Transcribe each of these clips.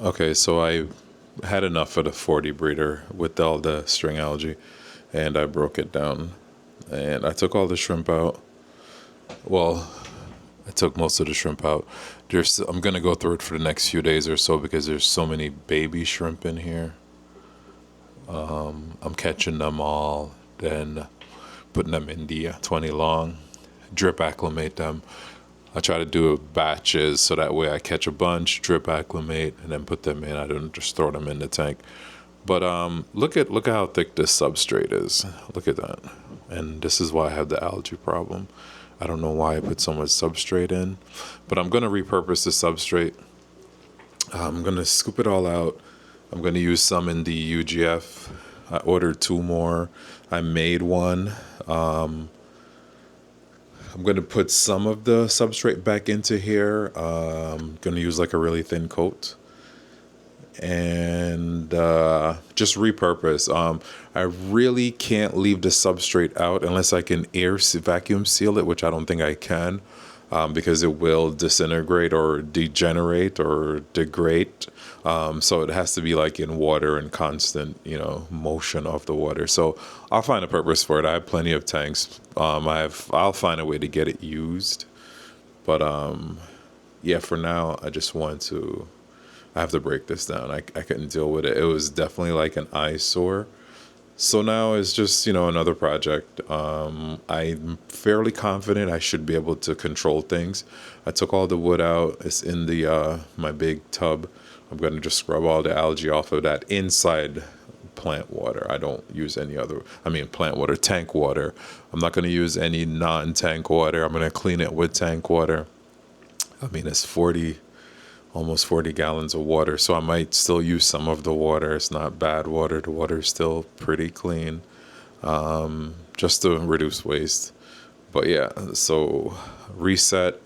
Okay, so I had enough of the 40 breeder with all the string algae, and I broke it down. And I took all the shrimp out. Well, I took most of the shrimp out. I'm gonna go through it for the next few days or so because there's so many baby shrimp in here. I'm catching them all, then putting them in the 20 long, drip acclimate them. I try to do batches so that way I catch a bunch, drip acclimate, and then put them in. I don't just throw them in the tank. But look at how thick this substrate is. Look at that. And this is why I have the algae problem. I don't know why I put so much substrate in, but I'm gonna repurpose the substrate. I'm gonna scoop it all out. I'm gonna use some in the UGF. I ordered 2 more. I made one. I'm going to put some of the substrate back into here. I'm going to use like a really thin coat and just repurpose. I really can't leave the substrate out unless I can vacuum seal it, which I don't think I can, because it will disintegrate or degenerate or degrade. So it has to be like in water and constant, motion of the water. So I'll find a purpose for it. I have plenty of tanks. I'll find a way to get it used. But yeah, for now, I have to break this down. I couldn't deal with it. It was definitely like an eyesore. So now it's just, another project. I'm fairly confident I should be able to control things. I took all the wood out. It's in the my big tub. I'm going to just scrub all the algae off of that inside plant water. I don't use plant water, tank water. I'm not going to use any non-tank water. I'm going to clean it with tank water. It's almost 40 gallons of water, so I might still use some of the water. It's not bad water. The water is still pretty clean, just to reduce waste. But yeah, so reset.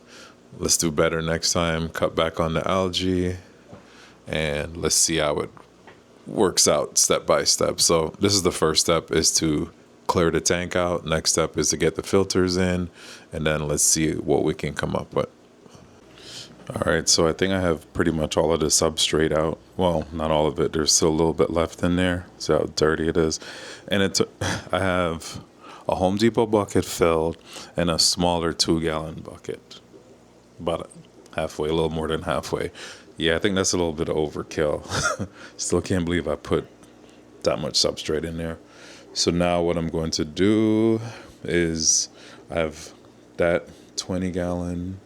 Let's do better next time. Cut back on the algae, and let's see how it works out step by step. So this is the first step, is to clear the tank out. Next step is to get the filters in, and then let's see what we can come up with. All right, so I think I have pretty much all of the substrate out. Well, not all of it. There's still a little bit left in there. See how dirty it is. And I have a Home Depot bucket filled and a smaller 2-gallon bucket. About halfway, a little more than halfway. Yeah, I think that's a little bit of overkill. Still can't believe I put that much substrate in there. So now what I'm going to do is I have that 20-gallon,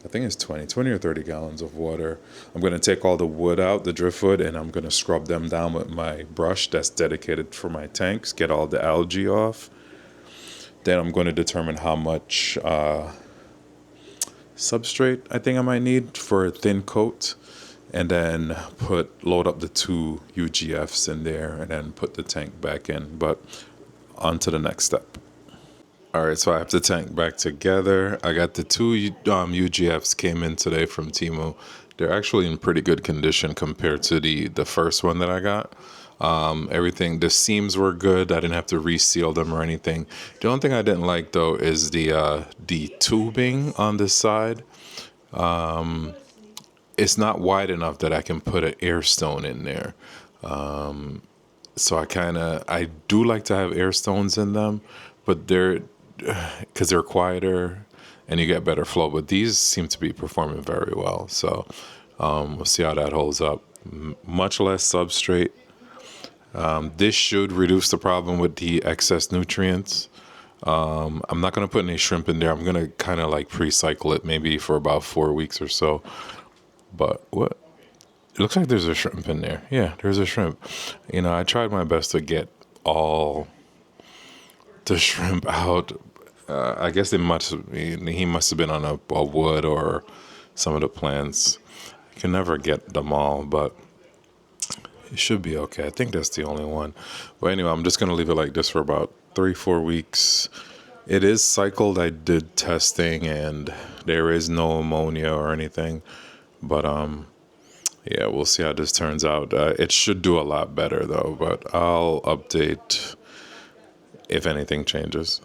I think it's 20 or 30 gallons of water. I'm going to take all the wood out, the driftwood, and I'm going to scrub them down with my brush that's dedicated for my tanks, get all the algae off. Then I'm going to determine how much substrate I think I might need for a thin coat, and then load up the 2 UGFs in there, and then put the tank back in. But on to the next step. All right, so I have the tank back together. I got the 2 UGFs came in today from Temu. They're actually in pretty good condition compared to the first one that I got. Everything, the seams were good. I didn't have to reseal them or anything. The only thing I didn't like though is the tubing on this side. It's not wide enough that I can put an air stone in there. So I do like to have air stones in them, but because they're quieter and you get better flow. But these seem to be performing very well. So we'll see how that holds up. Much less substrate. This should reduce the problem with the excess nutrients. I'm not going to put any shrimp in there. I'm going to kind of like pre-cycle it maybe for about 4 weeks or so. But what? It looks like there's a shrimp in there. Yeah, there's a shrimp. I tried my best to get all the shrimp out. I guess he must have been on a wood or some of the plants. I can never get them all, but it should be okay. I think that's the only one. But anyway, I'm just going to leave it like this for about 3-4 weeks. It is cycled. I did testing and there is no ammonia or anything. But yeah, we'll see how this turns out. It should do a lot better though, but I'll update if anything changes.